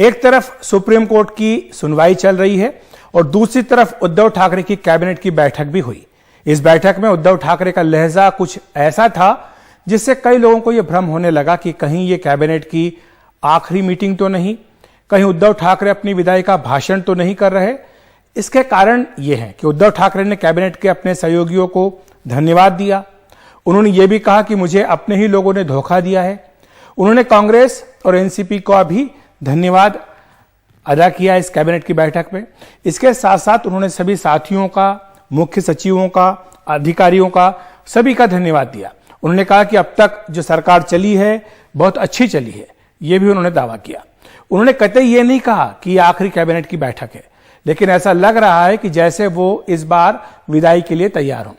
एक तरफ supreme court की सुनवाई चल रही है और दूसरी तरफ उद्धव ठाकरे की कैबिनेट की बैठक भी हुई। इस बैठक में उद्धव ठाकरे का लहजा कुछ ऐसा था जिससे कई लोगों को यह भ्रम होने लगा कि कहीं ये कैबिनेट की आखिरी मीटिंग तो नहीं, कहीं उद्धव ठाकरे अपनी विदाई का भाषण तो नहीं कर रहे। इसके कारण यह है कि उद्धव ठाकरे ने कैबिनेट के अपने सहयोगियों को धन्यवाद दिया। उन्होंने यह भी कहा कि मुझे अपने ही लोगों ने धोखा दिया है। उन्होंने कांग्रेस और एनसीपी का भी धन्यवाद अदा किया इस कैबिनेट की बैठक में। इसके साथ साथ उन्होंने सभी साथियों का, मुख्य सचिवों का, अधिकारियों का, सभी का धन्यवाद दिया। उन्होंने कहा कि अब तक जो सरकार चली है बहुत अच्छी चली है, यह भी उन्होंने दावा किया। उन्होंने कतई ये नहीं कहा कि यह आखिरी कैबिनेट की बैठक है, लेकिन ऐसा लग रहा है कि जैसे वो इस बार विदाई के लिए तैयार हों।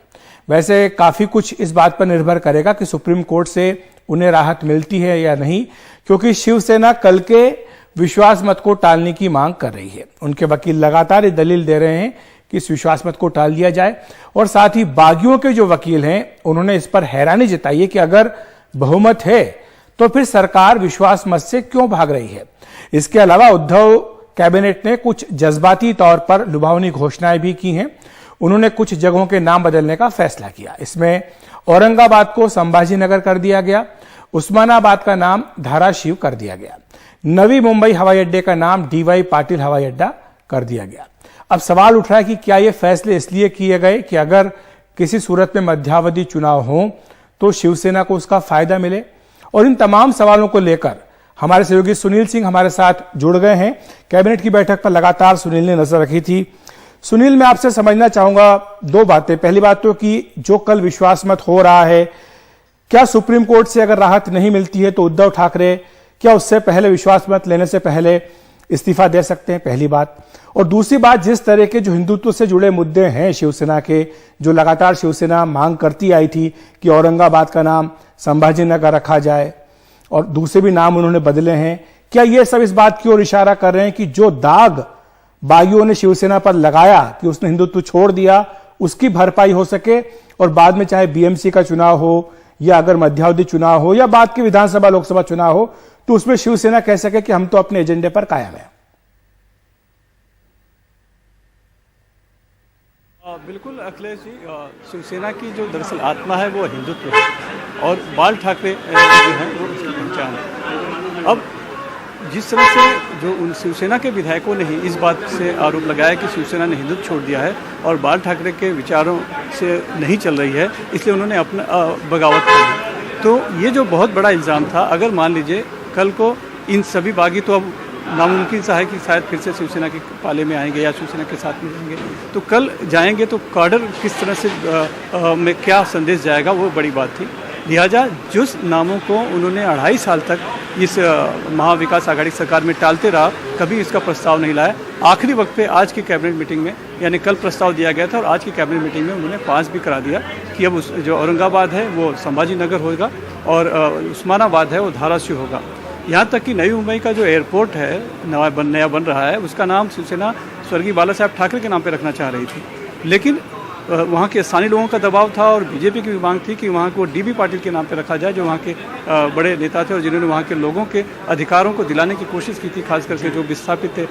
वैसे काफी कुछ इस बात पर निर्भर करेगा कि सुप्रीम कोर्ट से उन्हें राहत मिलती है या नहीं, क्योंकि शिवसेना कल के विश्वास मत को टालने की मांग कर रही है। उनके वकील लगातार ये दलील दे रहे हैं कि इस विश्वास मत को टाल दिया जाए, और साथ ही बागियों के जो वकील हैं उन्होंने इस पर हैरानी जताई है कि अगर बहुमत है तो फिर सरकार विश्वास मत से क्यों भाग रही है। इसके अलावा उद्धव कैबिनेट ने कुछ जज्बाती तौर पर लुभावनी घोषणाएं भी की हैं। उन्होंने कुछ जगहों के नाम बदलने का फैसला किया। इसमें औरंगाबाद को संभाजी नगर कर दिया गया, उस्मानाबाद का नाम धाराशिव कर दिया गया, नवी मुंबई हवाई अड्डे का नाम डीवाई पाटिल हवाई अड्डा कर दिया गया। अब सवाल उठ रहा है कि क्या ये फैसले इसलिए किए गए कि अगर किसी सूरत में मध्यावधि चुनाव हो तो शिवसेना को उसका फायदा मिले। और इन तमाम सवालों को लेकर हमारे सहयोगी सुनील सिंह हमारे साथ जुड़ गए हैं। कैबिनेट की बैठक पर लगातार सुनील ने नजर रखी थी। सुनील, मैं आपसे समझना चाहूंगा दो बातें। पहली बात तो कि जो कल विश्वास मत हो रहा है, क्या सुप्रीम कोर्ट से अगर राहत नहीं मिलती है तो उद्धव ठाकरे क्या उससे पहले, विश्वास मत लेने से पहले इस्तीफा दे सकते हैं? पहली बात। और दूसरी बात, जिस तरह के जो हिंदुत्व से जुड़े मुद्दे हैं शिवसेना के, जो लगातार शिवसेना मांग करती आई थी कि औरंगाबाद का नाम संभाजी नगर रखा जाए और दूसरे भी नाम उन्होंने बदले हैं, क्या ये सब इस बात की ओर इशारा कर रहे हैं कि जो दाग बागियों ने शिवसेना पर लगाया कि उसने हिंदुत्व छोड़ दिया, उसकी भरपाई हो सके और बाद में चाहे बीएमसी का चुनाव हो या अगर मध्यावधि चुनाव हो या बाद के विधानसभा लोकसभा चुनाव हो तो उसमें शिवसेना कह सके कि हम तो अपने एजेंडे पर कायम है? बिल्कुल अखिलेश जी, शिवसेना की जो दरअसल आत्मा है वो हिंदुत्व है और बाल ठाकरे जो हैं वो उसकी पहचान है। अब जिस तरह से जो उन शिवसेना के विधायकों ने ही इस बात से आरोप लगाया कि शिवसेना ने हिंदुत्व छोड़ दिया है और बाल ठाकरे के विचारों से नहीं चल रही है, इसलिए उन्होंने अपना बगावत की। तो ये जो बहुत बड़ा इल्ज़ाम था, अगर मान लीजिए कल को इन सभी बागी, तो अब नामुमकिन सा है कि शायद फिर से शिवसेना के पाले में आएंगे या शिवसेना के साथ में रहेंगे, तो कल जाएंगे तो काडर किस तरह से में क्या संदेश जाएगा, वो बड़ी बात थी। लिहाजा जिस नामों को उन्होंने 2.5 साल तक इस महाविकास आघाड़ी सरकार में टालते रहा, कभी इसका प्रस्ताव नहीं लाया। आखिरी वक्त पे आज की कैबिनेट मीटिंग में, यानी कल प्रस्ताव दिया गया था और आज की कैबिनेट मीटिंग में उन्होंने पास भी करा दिया कि अब जो औरंगाबाद है वो संभाजी नगर होगा और उस्मानाबाद है वो धाराशिव होगा। यहाँ तक कि नई मुंबई का जो एयरपोर्ट है नया बन रहा है, उसका नाम शिवसेना स्वर्गीय बाला साहब ठाकरे के नाम पे रखना चाह रही थी, लेकिन वहाँ के स्थानीय लोगों का दबाव था और बीजेपी की भी मांग थी कि वहाँ को डीबी पाटिल के नाम पे रखा जाए, जो वहाँ के बड़े नेता थे और जिन्होंने वहाँ के लोगों के अधिकारों को दिलाने की कोशिश की थी, खास करके जो विस्थापित थे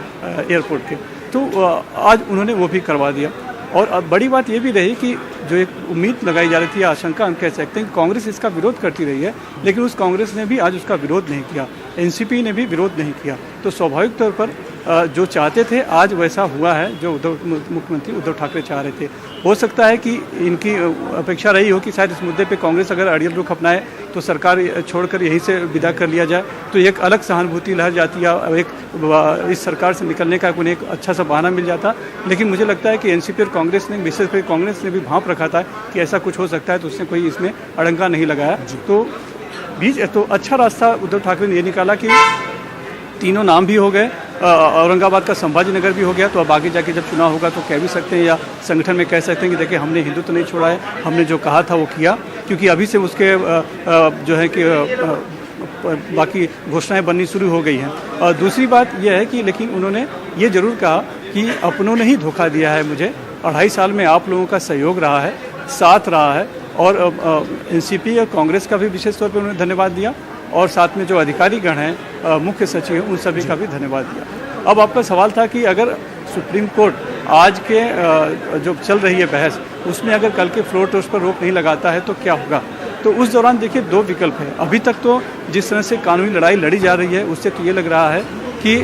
एयरपोर्ट के। तो आज उन्होंने वो भी करवा दिया। और अब बड़ी बात ये भी रही कि जो एक उम्मीद लगाई जा रही थी, आशंका हम कह सकते हैं कि कांग्रेस इसका विरोध करती रही है, लेकिन उस कांग्रेस ने भी आज उसका विरोध नहीं किया, एनसीपी ने भी विरोध नहीं किया। तो स्वाभाविक तौर पर जो चाहते थे आज वैसा हुआ है जो मुख्यमंत्री उद्धव ठाकरे चाह रहे थे। हो सकता है कि इनकी अपेक्षा रही हो कि शायद इस मुद्दे पे कांग्रेस अगर अड़ियल रुख अपनाए तो सरकार छोड़कर यहीं से विदा कर लिया जाए, तो एक अलग सहानुभूति लहर जाती है और एक इस सरकार से निकलने का उन्हें एक अच्छा सा बहाना मिल जाता। लेकिन मुझे लगता है कि एनसीपी और कांग्रेस ने, विशेषकर कांग्रेस ने भी भांप रखा था कि ऐसा कुछ हो सकता है, तो उसने कोई इसमें अड़ंगा नहीं लगाया। तो अच्छा रास्ता उद्धव ठाकरे ने ये निकाला कि तीनों नाम भी हो गए, औरंगाबाद का संभाजी नगर भी हो गया, तो अब आगे जाके जब चुनाव होगा तो कह भी सकते हैं या संगठन में कह सकते हैं कि देखिए हमने हिंदुत्व नहीं छोड़ा है, हमने जो कहा था वो किया, क्योंकि अभी से उसके जो है कि बाकी घोषणाएं बननी शुरू हो गई हैं। और दूसरी बात यह है कि लेकिन उन्होंने ये जरूर कहा कि अपनों ने ही धोखा दिया है मुझे, 2.5 साल में आप लोगों का सहयोग रहा है, साथ रहा है, और एनसीपी और कांग्रेस का भी विशेष तौर पर उन्होंने धन्यवाद दिया। और साथ में जो अधिकारीगण हैं, मुख्य सचिव हैं, उन सभी का भी धन्यवाद दिया। अब आपका सवाल था कि अगर सुप्रीम कोर्ट आज के जो चल रही है बहस, उसमें अगर कल के फ्लोर टेस्ट पर रोक नहीं लगाता है तो क्या होगा। तो उस दौरान देखिए 2 विकल्प है। अभी तक तो जिस तरह से कानूनी लड़ाई लड़ी जा रही है, उससे तो ये लग रहा है कि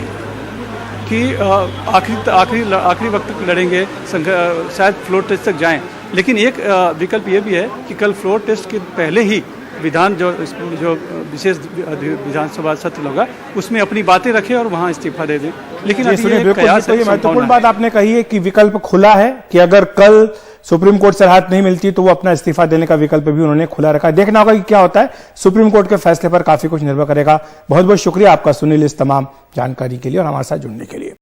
आखिरी वक्त तक लड़ेंगे, शायद फ्लोर टेस्ट तक जाएं। लेकिन एक विकल्प ये भी है कि कल फ्लोर टेस्ट के पहले ही जो विशेष विधानसभा सत्र होगा, उसमें अपनी बातें रखें और वहां इस्तीफा दे दें। लेकिन अभी ये कयास है, महत्वपूर्ण बात आपने कही है कि विकल्प खुला है कि अगर कल सुप्रीम कोर्ट से राहत नहीं मिलती तो वो अपना इस्तीफा देने का विकल्प भी उन्होंने खुला रखा है। देखना होगा कि क्या होता है। सुप्रीम कोर्ट के फैसले पर काफी कुछ निर्भर करेगा। बहुत बहुत शुक्रिया आपका सुनील, इस तमाम जानकारी के लिए और हमारे साथ जुड़ने के लिए।